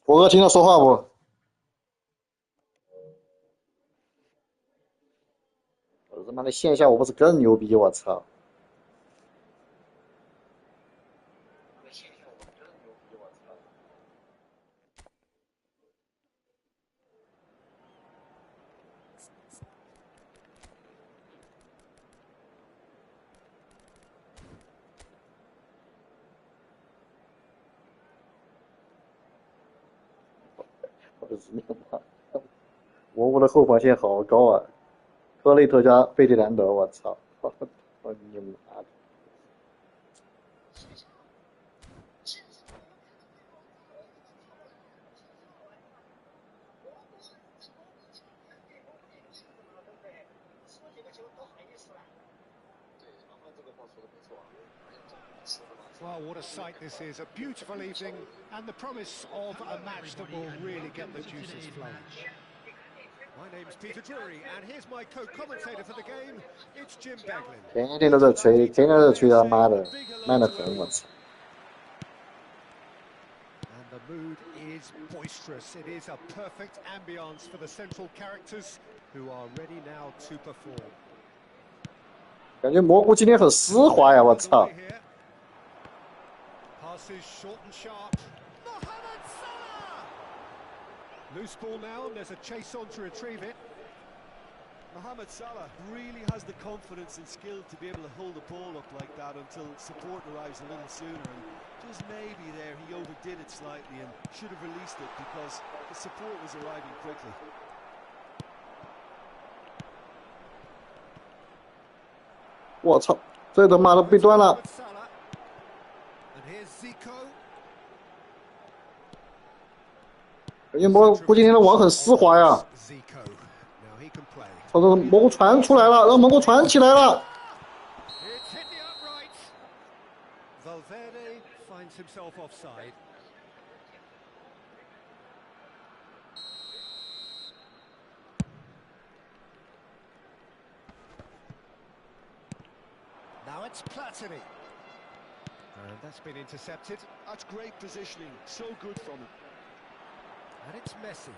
博哥听到说话不？我他妈的线下我不是更牛逼？我操！我的日内马尔，我国的后防线好高啊！科内特加费迪南德，我操！我你妈的！Well, what a sight this is. A beautiful evening and the promise of a match that will really get the juices flowing. My name's Peter Drury, and here's my co-commentator for the game. It's Jim Beglin. 天天都在吹，天天都在吹他妈的，慢得很，我操！ And the mood is boisterous. It is a perfect ambience for the central characters who are ready now to perform. 感觉蘑菇今天很丝滑呀，我操！ Passes short and sharp. Mohamed Salah! Loose ball now, and there's a chase on to retrieve it. Mohamed Salah really has the confidence and skill to be able to hold the ball up like that until support arrives a little sooner. And just maybe there he overdid it slightly and should have released it because the support was arriving quickly. 我操，这他妈的被断了！ 感觉蘑菇今天的网很丝滑呀。操，这蘑菇传出来了，让蘑菇传起来了。Valverde finds himself offside. Now it's Platini. And that's been intercepted. That's great positioning, so good from him. And it's Messi.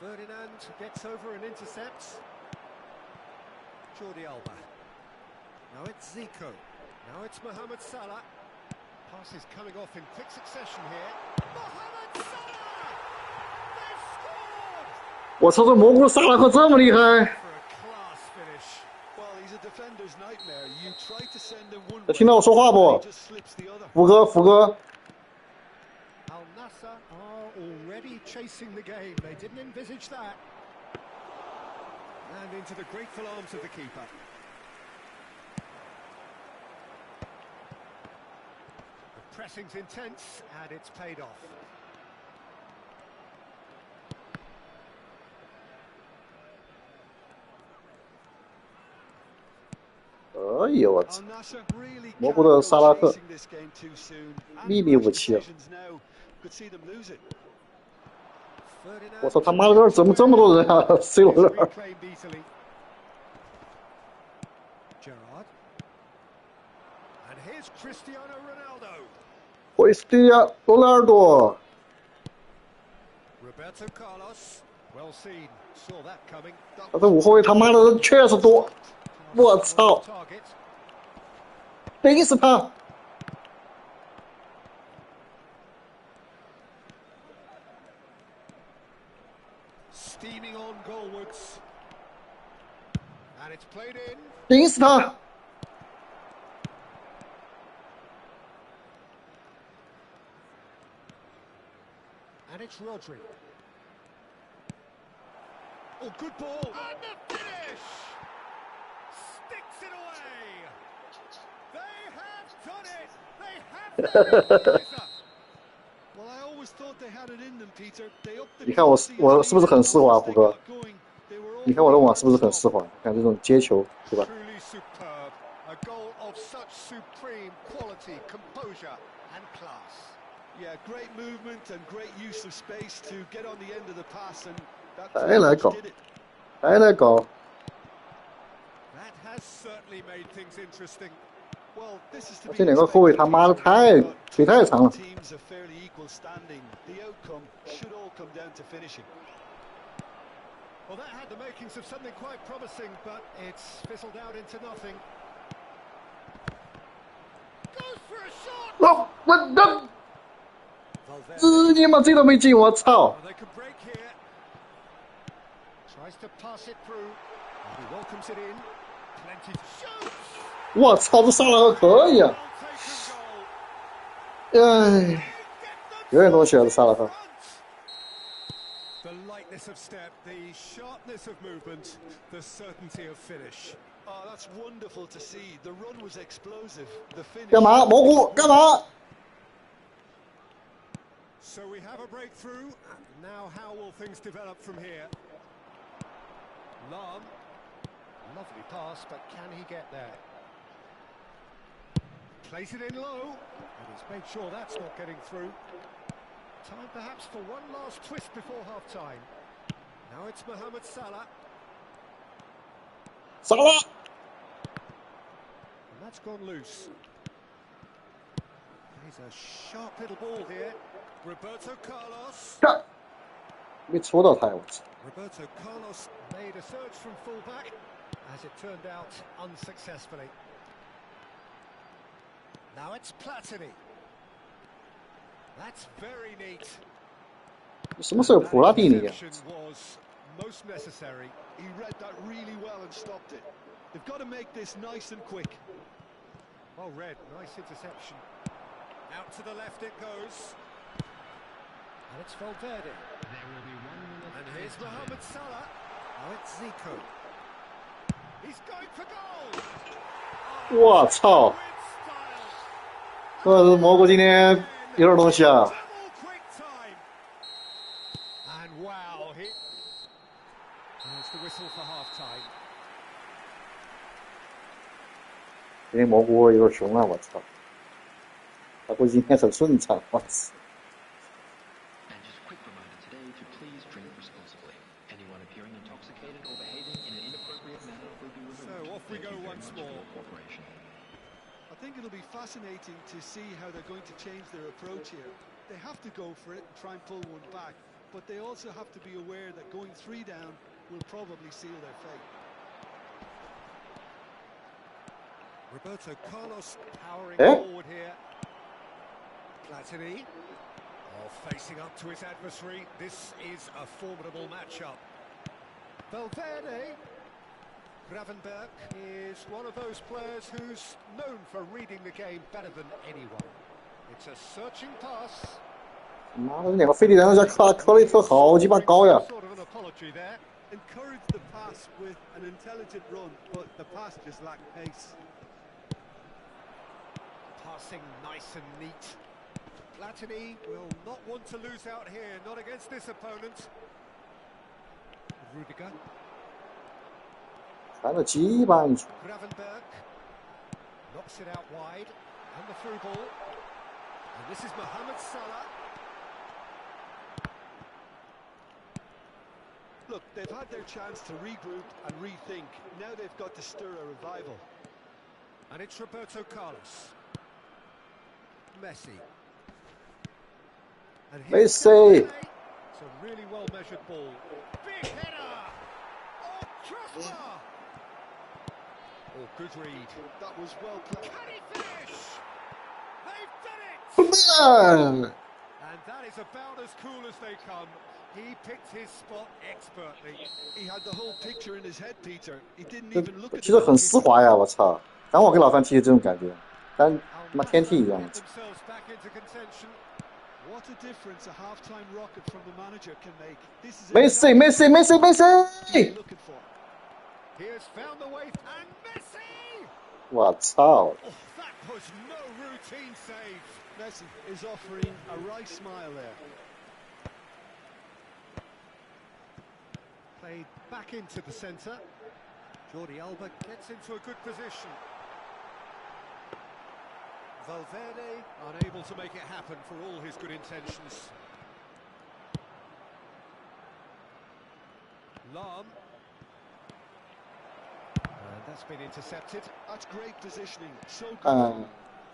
Ferdinand gets over and intercepts. Jordi Alba. Now it's Zico. Now it's Mohamed Salah. Passes coming off in quick succession here. Mohamed Salah! They've scored! 我操，这蘑菇萨拉赫这么厉害！ For a class finish. Well, he's a defender's nightmare. You try to send him one 听到我说话不？ 福哥，福哥。 Al Nassr are already chasing the game. They didn't envisage that. And into the grateful arms of the keeper. The pressing's intense, and it's paid off. 哎呦我操！蘑菇的萨拉赫，秘密武器啊！我操他妈的，这儿怎么这么多人啊？C 罗这儿。克里斯蒂亚·罗纳尔多。他这五后卫他妈的人确实多。 我操！顶死他！顶死他！ And it's Rodri. Oh, good ball. And the finish! Sticks it away. They have done it. They have done it. Well, I always thought they had it in them, Peter. They upped the 你看我是不是很丝滑，胡哥？你看我的网是不是很丝滑？看这种接球，对吧？ Truly superb. A goal of such supreme quality, composure, and class. Yeah, great movement and great use of space to get on the end of the pass, and that 还来搞， did it. 还来搞。 That has certainly made things interesting. Well, this is to 这 be 两个后卫他妈的 expected, 太 Peter, but 腿太长了。 teams are fairly equal standing. The outcome should all come down to finishing. Well, that had the makings of something quite promising, but it's fizzled out into nothing. Goes for a shot. 我 Valverde. 你妈这都没进，我操！ Well, they can break here. Tries to pass it through. He welcomes it in. Plenty to shoot. 我操，这萨拉赫可以啊！ Well taken goal. 哎，有点东西啊，这萨拉赫。 The lightness of step, the sharpness of movement, the certainty of finish. Oh, that's wonderful to see. The run was explosive. The finish. 干嘛？蘑菇干嘛？ So we have a breakthrough. Now how will things develop from here? Lam. Lovely pass, but can he get there? Plays it in low. And he's made sure that's not getting through. Time perhaps for one last twist before half-time. Now it's Mohamed Salah. 萨拉， And that's gone loose. Plays a sharp little ball here. Roberto Carlos. 干，没戳到他，我操！ Roberto Carlos made a surge from fullback, as it turned out unsuccessfully. Now it's Platini. That's very neat. 什么时候普拉蒂尼 That 啊？ interception was most necessary. He read that really well and stopped it. They've got to make this nice and quick. Well read, nice interception. Out to the left it goes. And it's Valverde. And here's Mohamed Salah. Now it's Zico. He's going for goal. 我操！ With style. 蘑菇今天有点东西啊！ Double quick time. And wow, there's the whistle for half-time. 今天蘑菇有点凶啊！我操！他估计今天很顺畅，我操！ And just a quick reminder today to please drink responsibly. Anyone appearing intoxicated or behaving in an inappropriate manner will be removed. So off we Thank go you very once much for more. your cooperation. I think it'll be fascinating to see how they're going to change their approach here. They have to go for it and try and pull one back, but they also have to be aware that going 3 down will probably seal their fate. Roberto Carlos powering Eh? forward here. Platini. Facing up to his adversary. This is a formidable matchup. Valverde. Gravenberg is one of those players who's known for reading the game better than anyone. It's a searching pass. 妈的，这两个飞地人家科雷特好鸡巴高呀！ Sort of an apology there. Encourage the pass with an intelligent run, but the pass just lacked pace. Passing nice and neat. Platini will not want to lose out here, not against this opponent. Rudiger. 传了鸡巴一球， Gravenberg knocks it out wide, and the through ball. And this is Mohamed Salah. Look, they've had their chance to regroup and rethink. Now they've got to stir a revival. And it's Roberto Carlos. Messi. And here's Messi. Valverde. It's a really well-measured ball. Big header! Oh, crossbar! Oh, good read. That was well played. Can he finish? They've done it! 哎 And that is about as cool as they come. He picked his spot expertly. He had the whole picture in his head, Peter. He didn't 这 even look at 其实 the 很丝滑呀！我操，当我给老范踢的这种感觉，但他妈天梯一样。 Get themselves back into contention. What a difference a half-time rocket from the manager can make. This is Messi, exactly Messi, Messi, what Messi！ you're looking for. He has found the way, and Messi! 我操！ Oh, that was no routine save. Messi is offering a wry smile there. Played back into the centre. Jordi Alba gets into a good position. Valverde unable to make it happen for all his good intentions. Lam. And That's been intercepted. That's great positioning. So good.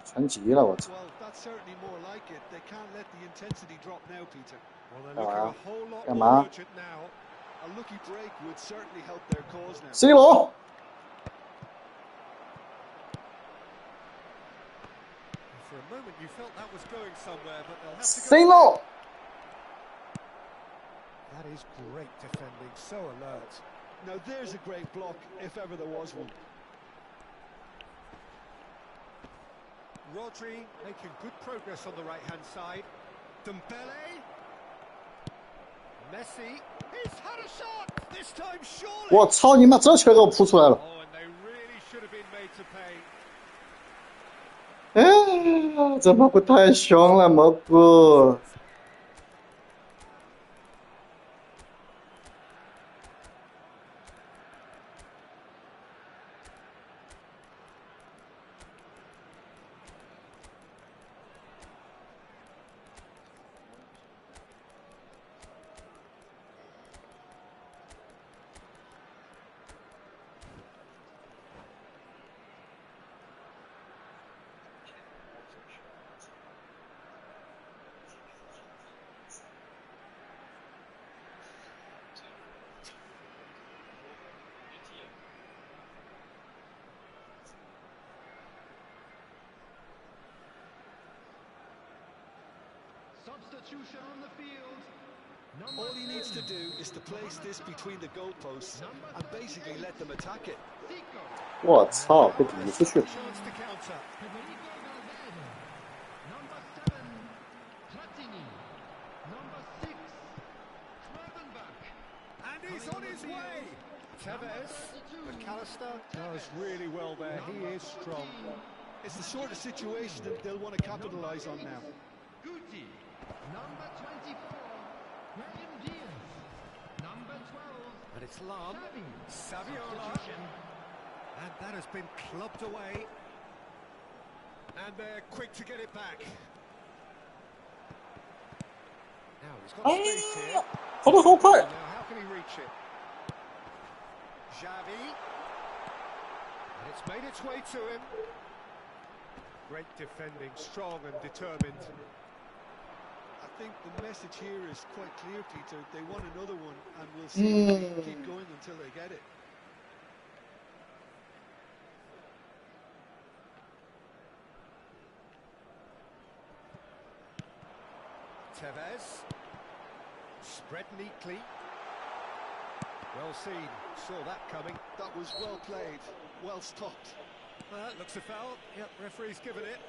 传奇了，我操！ Well, that's certainly more like it. They can't let the intensity drop now, Peter. Well, they're looking a whole lot 干 more 嘛？ urgent now. A lucky break would certainly help their cause now. C 罗 For a moment, you felt that was going somewhere, but they'll have to ，C go. 罗 That is great defending, so alert. Now there's a great block, if ever there was one. Rodri making good progress on the right-hand side. Dembele. Messi. He's had a shot! This time, surely! 我操你妈，这球给我扑出来了！ Oh, and they really should have been made to pay. 哎，这蘑菇太凶了，蘑菇。Substitution on the field. All he needs to do is to place this between the goalposts and basically let them attack it. 我操，被顶出去了！ Chance to counter. Federico Valverde. Number 7, Platini. Number 6, Gravenberch. And he's on his way. Tevez. McAllister does really well there. He is strong. It's the sort of situation that they'll want to capitalise on now. Guti. Number 24, Graham Diaz. Number 12, And it's Lam. Xavi. Saviola. Substitution. And that has been clubbed away. And they're quick to get it back. Now he's got space here. 跑得好快！ Now how can he reach it? Xavi. And it's made its way to him. Great defending, strong and determined. I think the message here is quite clear, Peter. They want another one, and we'll see if they keep going until they get it. Tevez. Spread neatly. Well seen. Saw that coming. That was well played, well stopped. Looks a foul. Yep, referee's given it.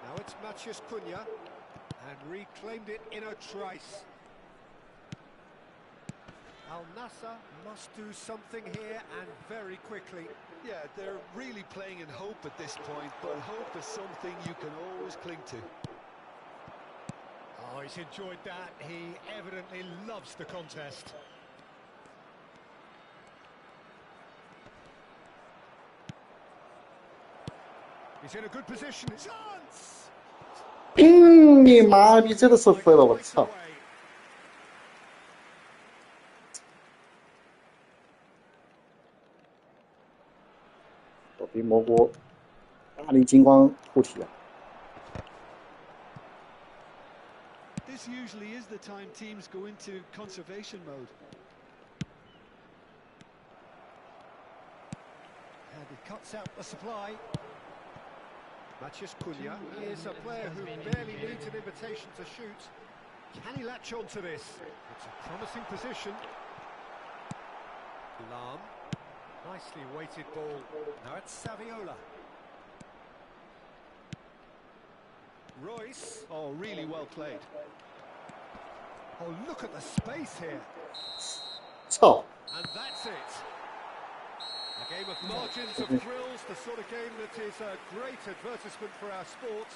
Now it's Matheus Cunha. And reclaimed it in a trice. Al Nassr must do something here and very quickly. Yeah, they're really playing in hope at this point, but hope is something you can always cling to. Oh, he's enjoyed that. He evidently loves the contest. He's in a good position. Chance! 你妈逼，这个是废了，我操！ 我比蘑菇大力金光护体啊！ This usually is the time teams go into conservation mode. And he cuts out the supply. Matheus Cunha is a player who barely needs an invitation to shoot. Can he latch on to this? It's a promising position. Lam. Nicely weighted ball. Now it's Saviola. Royce. Oh, really well played. Oh, look at the space here. 操！ And that's it. A game of margins, of thrills, the sort of game that is a great advertisement for our sport.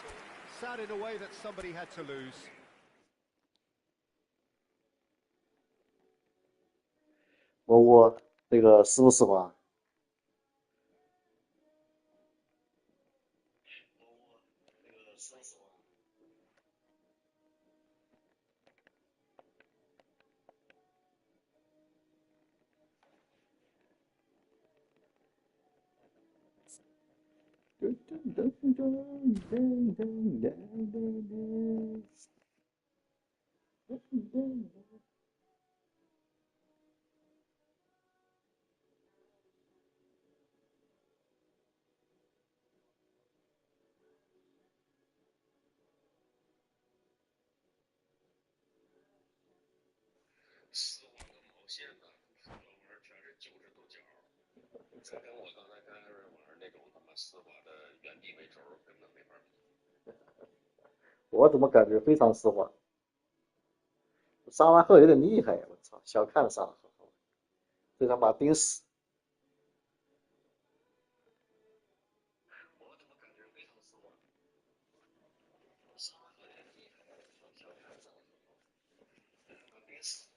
Sad in a way that somebody had to lose. 蘑菇这个是不是吧？丝滑跟毛线的，这玩意儿全是90度角。这跟我刚才跟艾瑞玩那种他妈丝滑的原地为轴，根本没法比。我怎么感觉非常丝滑？沙拉赫有点厉害呀！我操，小看了沙拉赫，这他妈盯死！我怎么感觉非常丝滑？沙拉赫有点厉害，小看了沙拉赫，这他妈盯死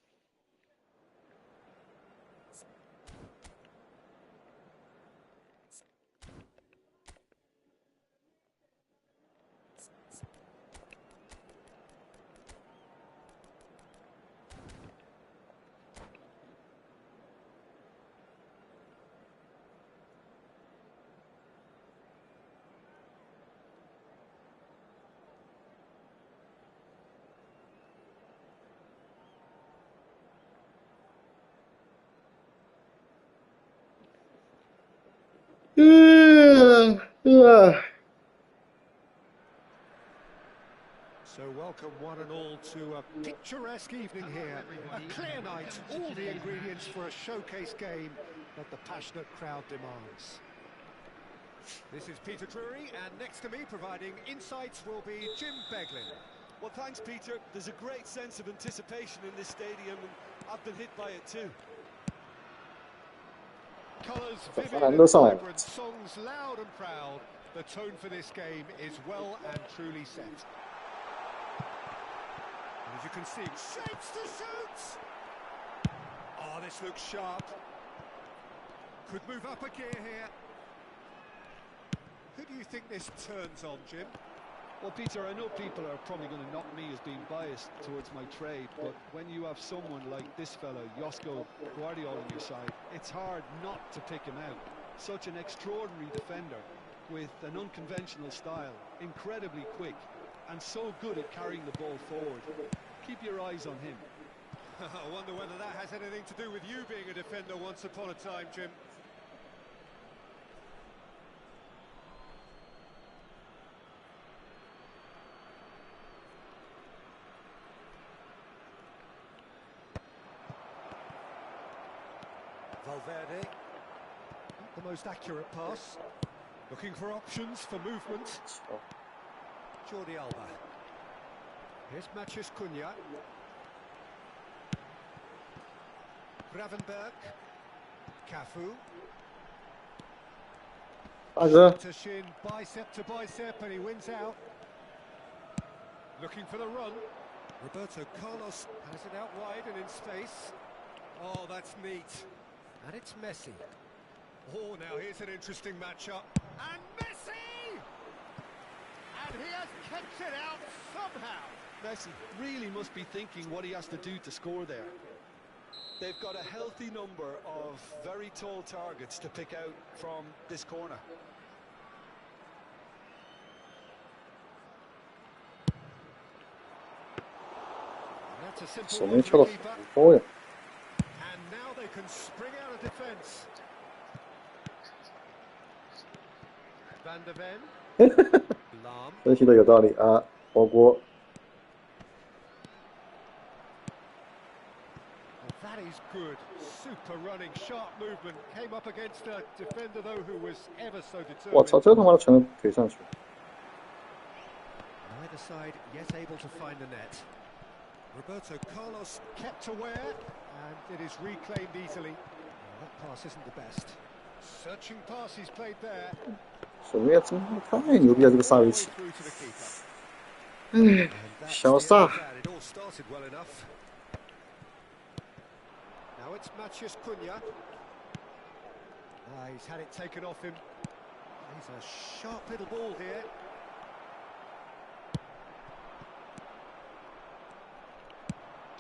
！So welcome one and all to a picturesque evening here. A clear night, all the ingredients for a showcase game that the passionate crowd demands. This is Peter Drury, and next to me providing insights will be Jim Beglin. Well, thanks, Peter. There's a great sense of anticipation in this stadium, and I've been hit by it too. Colours But vivid I and know some. vibrant, songs loud and proud. The tone for this game is well and truly set. And as you can see, shapes to shoot! Oh, this looks sharp. Could move up a gear here. Who do you think this turns on, Jim? Well, Peter, I know people are probably going to knock me as being biased towards my trade, but when you have someone like this fella, Josko Guardiola, on your side, it's hard not to pick him out. Such an extraordinary defender with an unconventional style, incredibly quick, and so good at carrying the ball forward. Keep your eyes on him. I wonder whether that has anything to do with you being a defender once upon a time, Jim. Valverde, not the most accurate pass. Looking for options for movement. Jordi Alba. Here's Matheus Cunha. Gravenberg. Cafu. 大哥， To shin, bicep to bicep, and he wins out. Looking for the run. Roberto Carlos has it out wide and in space. Oh, that's neat. And it's Messi. Oh, now here's an interesting matchup. And Messi! And he has kept it out somehow. Messi really must be thinking what he has to do to score there. They've got a healthy number of very tall targets to pick out from this corner. And that's a simple 手 one 没 for 跳 the 到 keeper. 高呀！ And now they can spring out of defence. Van der Ven. Lahm. 分析的有道理啊，火锅。 That is good. Super running, sharp movement. Came up against a defender, though, who was ever so 我操， determined. 这他妈的传个腿上去！ Neither side yet able to find the net. Roberto Carlos kept aware, and it is reclaimed easily. Well, that pass isn't the best. Searching pass he's played there. 手面真的太牛逼了，这个萨维 All the way 奇。 through to the keeper. 唉 And，that's 小 the 萨 end of that. It all started well enough. Now it's Matheus Cunha. He's had it taken off him. He's a sharp little ball here.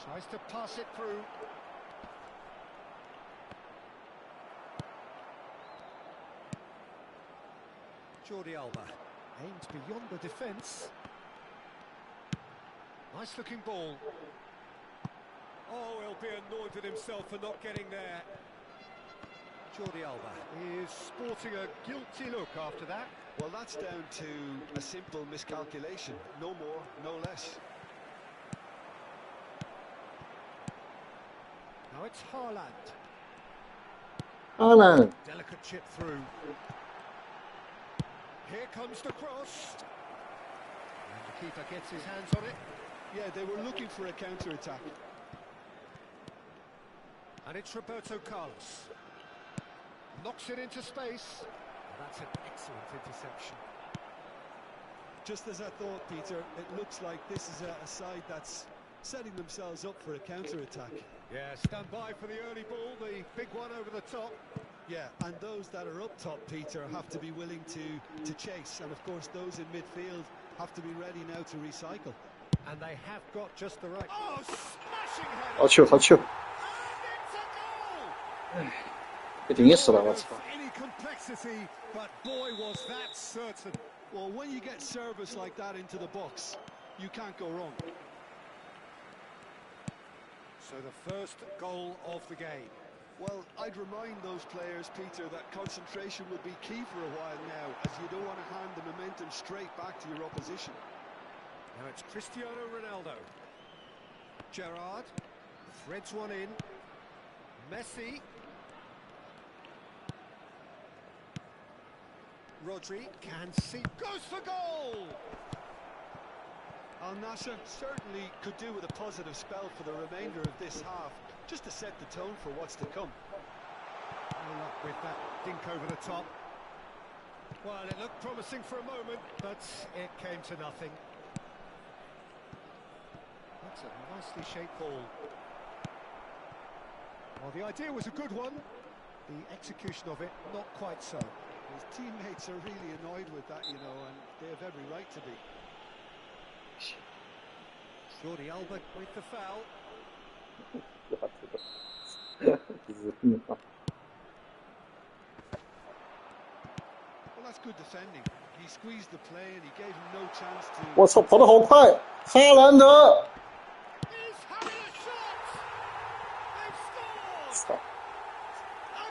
Tries to pass it through. Jordi Alba aimed beyond the defence. Nice looking ball. Oh, he'll be annoyed with himself for not getting there. Jordi Alba is sporting a guilty look after that. Well, that's down to a simple miscalculation. No more, no less. Now it's Haaland. Haaland. Delicate chip through. Here comes the cross. And the keeper gets his hands on it. Yeah, they were looking for a counter-attack. And it's Roberto Carlos. Knocks it into space. That's an excellent interception. Just as I thought, Peter, it looks like this is a side that's setting themselves up for a counter-attack. Yeah, stand by for the early ball, the big one over the top. Yeah, and those that are up top, Peter, have to be willing to chase. And of course, those in midfield have to be ready now to recycle. And they have got just the right... Oh, smashing header! 好球，好球！ And it's a goal! 被顶死了，我操！ Any complexity, but boy was that certain. Well, when you get service like that into the box, you can't go wrong. So the first goal of the game. Well, I'd remind those players, Peter, that concentration will be key for a while now, as you don't want to hand the momentum straight back to your opposition. Now it's Cristiano Ronaldo. Gerrard threads one in. Messi. Rodri can see, goes for goal! Al Nassr certainly could do with a positive spell for the remainder of this half, just to set the tone for what's to come. No luck with that dink over the top. Well, it looked promising for a moment, but it came to nothing. That's a nicely shaped ball. Well, the idea was a good one. The execution of it, not quite so. His teammates are really annoyed with that, you know, and they have every right to be. Jordi Alba with the foul. Well, that's good defending. He squeezed the play and he gave him no chance to... 我操，跑得好快！哈兰德！ He's having a shot! They've scored! 操！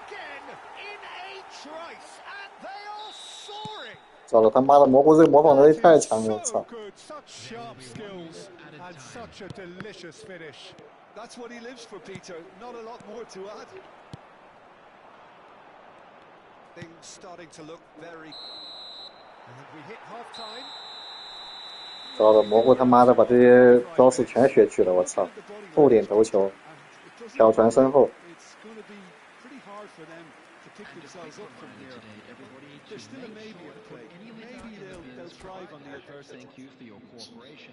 Again, in a trice, and they are soaring! 糟了，他妈的蘑菇这个模仿能力太强了，我 So 操！ good, such sharp skills, and such a delicious finish. That's what he lives for, Peter. Not a lot more to add. Things starting to look very... And we hit half-time. 糟了，蘑菇他妈的把这些招式全学去了，我操！后点头球，挑传身后。 It's going to be pretty hard for them to pick themselves up from here. There's still a maybe at play. Maybe they'll thrive on the adversity. Thank you for your cooperation.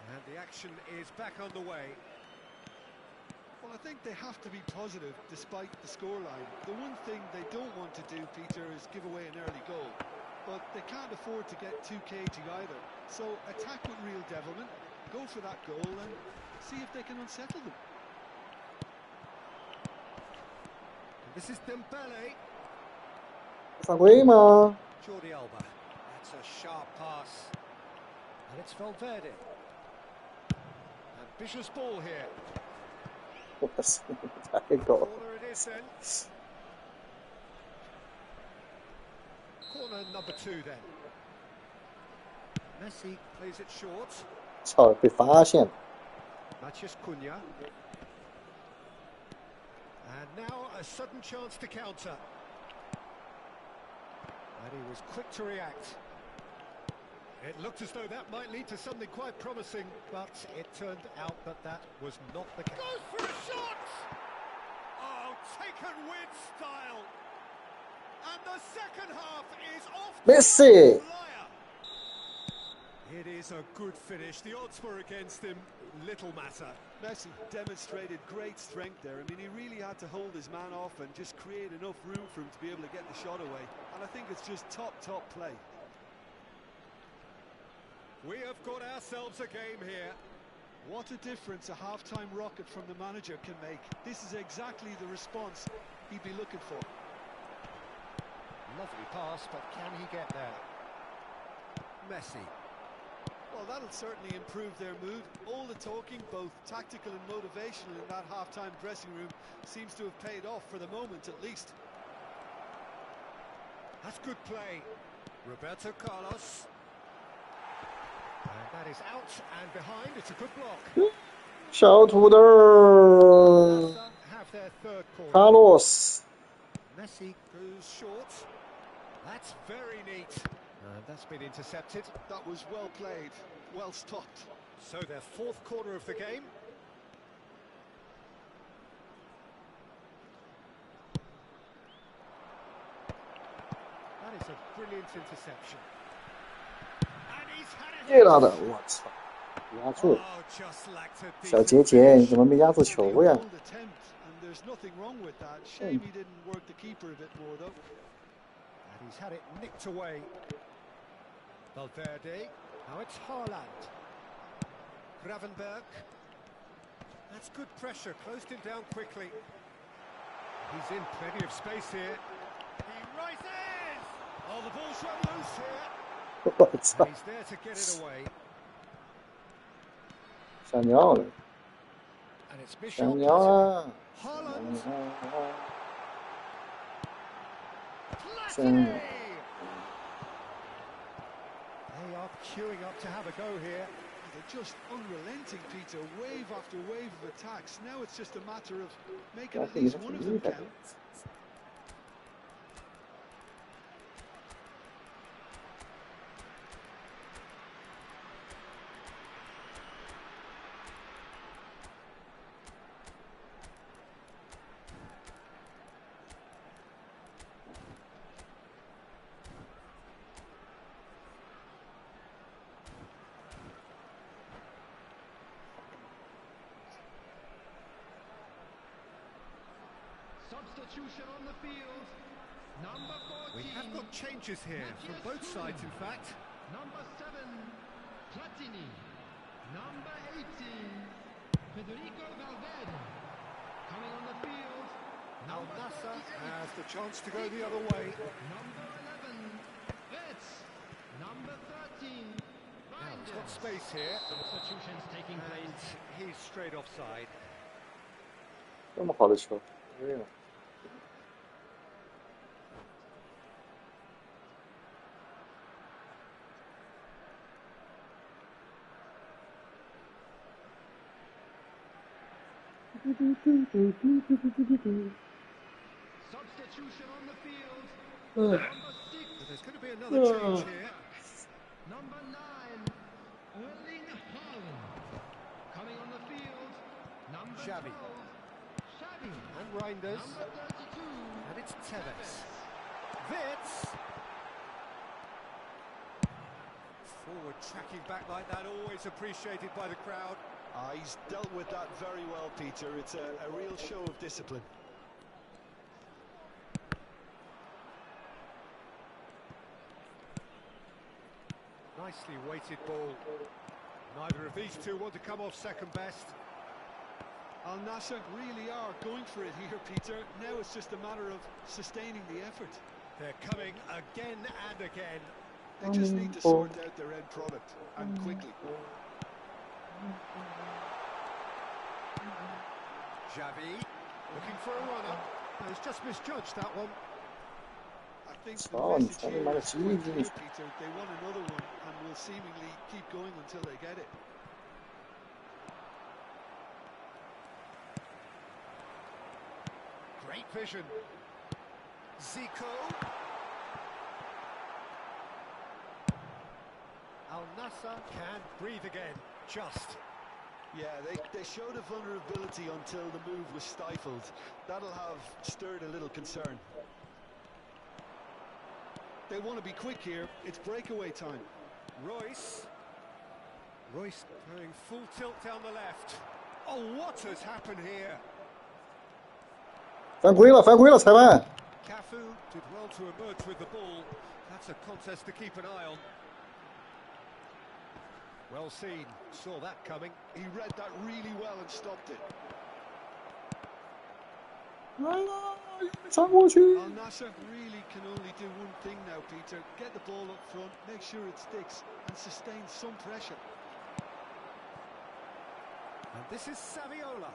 And the action is back on the way. Well, I think they have to be positive despite the scoreline. The one thing they don't want to do, Peter, is give away an early goal. But they can't afford to get too cagey either. So attack with real devilment, go for that goal and see if they can unsettle them. This is Dembele. 犯规吗？ Jordi Alba. That's a sharp pass. And it's Valverde. Ambitious ball here. 我操，太狗了！ Corner it is then. Corner number 2 then. Messi plays it short. 操，被发现了！ Matheus Cunha. And now a sudden chance to counter. And he was quick to react. It looked as though that might lead to something quite promising, but it turned out that that was not the case. Goes for a shot! Oh, taken with style. And the second half is off to Messi! a flyer. It is a good finish. The odds were against him. Little matter. Messi demonstrated great strength there. I mean, he really had to hold his man off and just create enough room for him to be able to get the shot away. And I think it's just top play. We have got ourselves a game here. What a difference a half-time rocket from the manager can make. This is exactly the response he'd be looking for. Lovely pass, but can he get there? Messi. Well, that'll certainly improve their mood. All the talking, both tactical and motivational, in that half-time dressing room seems to have paid off for the moment, at least. That's good play. Roberto Carlos. And that is out and behind. It's a good block. 小土豆 Have their third corner. 卡洛斯 Messi goes short. That's very neat. And that's been intercepted. That was well played, well stopped. So their fourth corner of the game. That is a brilliant interception. And he's had it. 对了的，我操，压住！ Oh, just lacked a 小 decent 杰杰，你怎么没压住球呀？ Bold attempt, and there's nothing wrong with that. Shame he didn't work the keeper a bit more, though. And he's had it nicked away. Valverde. Now it's Haaland. Gravenberg. That's good pressure. Closed him down quickly. He's in plenty of space here. He rises! Oh, the ball's run loose here. 我操 And，he's there to get it away. 吓尿了， And it's 吓 Michel 尿 Platini. 了！ Haaland. 吓 Platini! They are queuing up to have a go here. They're just unrelenting, Peter. Wave after wave of attacks. Now it's just a matter of making at least one of them count. Substitution on the field. Number 14. We have got changes here from both sides, in fact. Number 7, Platini. Number 18, Federico Valverde. Coming on the field. Al Number Nassr 38. has the chance to go the other way. Number 11, Betts. Number 13, Now he's got Reinders. space here, Substitutions taking and place. he's straight offside. 这么好的球，对呀。 Substitution on the field. 嗯 Number 6, But there's going to be another change here. number 9, Erling Haaland. Coming on the field. Number Xavi. 12, Xavi. And Reinders. Number 32, And it's Tevez. Wits! Forward tracking back like that, always appreciated by the crowd. He's dealt with that very well, Peter. It's a real show of discipline. Nicely weighted ball. Neither of these two want to come off second best. Al Nassr really are going for it here, Peter. Now it's just a matter of sustaining the effort. They're coming again and again. They just need to sort out their end product, and quickly. Xavi looking for a runner. No, he's just misjudged that one. I think the Oh, message and here Xavi is quite clear, managed Peter. They want another one and will seemingly keep going until they get it. Great vision. Zico. Al Nassr can breathe again. Just. Yeah, they showed a vulnerability until the move was stifled. That'll have stirred a little concern. They want to be quick here. It's breakaway time. Royce. Royce going full tilt down the left. Oh, what has happened here? 犯规了，犯规了，裁判！ Cafu did well to emerge with the ball. That's a contest to keep an eye on. Well seen, saw that coming. He read that really well and stopped it. 来了，传过去。 Al Nasser really can only do one thing now, Peter. Get the ball up front, make sure it sticks, and sustain some pressure. And this is Saviola.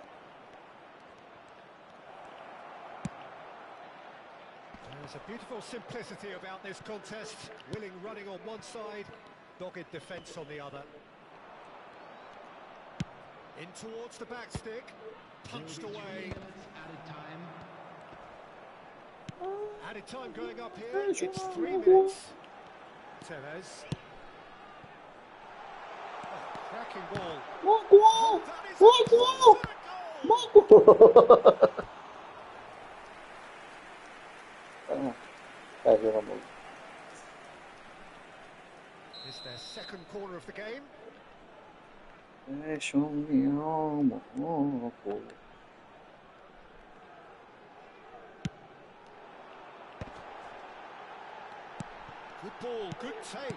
There's a beautiful simplicity about this contest. Willing running on one side, dogged defence on the other. In towards the back stick, punched away. Added time going up here, it's 3 minutes. Tevez. Oh, cracking ball. 魔国， That is 魔 a 国， goal! 魔国。太喜欢魔国。 Is their second corner of the game. 哎，兄弟啊，魔国。 Good ball, good take.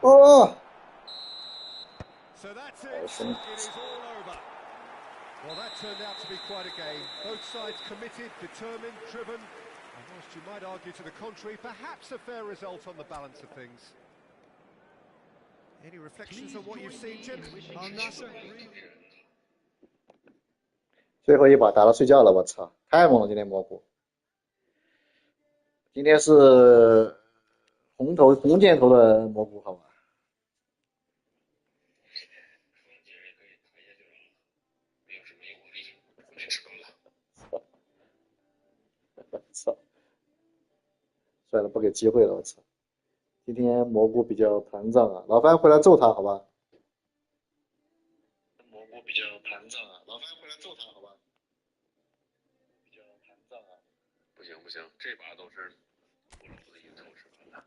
哦， So that's it. It is all over. Well, that turned out to be quite a game. Both sides committed, determined, driven. And whilst you might argue to the contrary, perhaps a fair result on the balance of things. Any reflections on what you've seen, Jim? Al Nasser really... 最后一把打到睡觉了，我操，太猛了！今天蘑菇，今天是红箭头的蘑菇，好吧？ 双节也可以抬下去了，没有什么诱惑力，没吃够了。操，算了，不给机会了，我操！今天蘑菇比较膨胀啊，老樊回来揍他，好吧？蘑菇比较膨胀啊，老樊回来揍他，好吧？比较膨胀啊。不行不行，这把都是不老的蝇头是吧？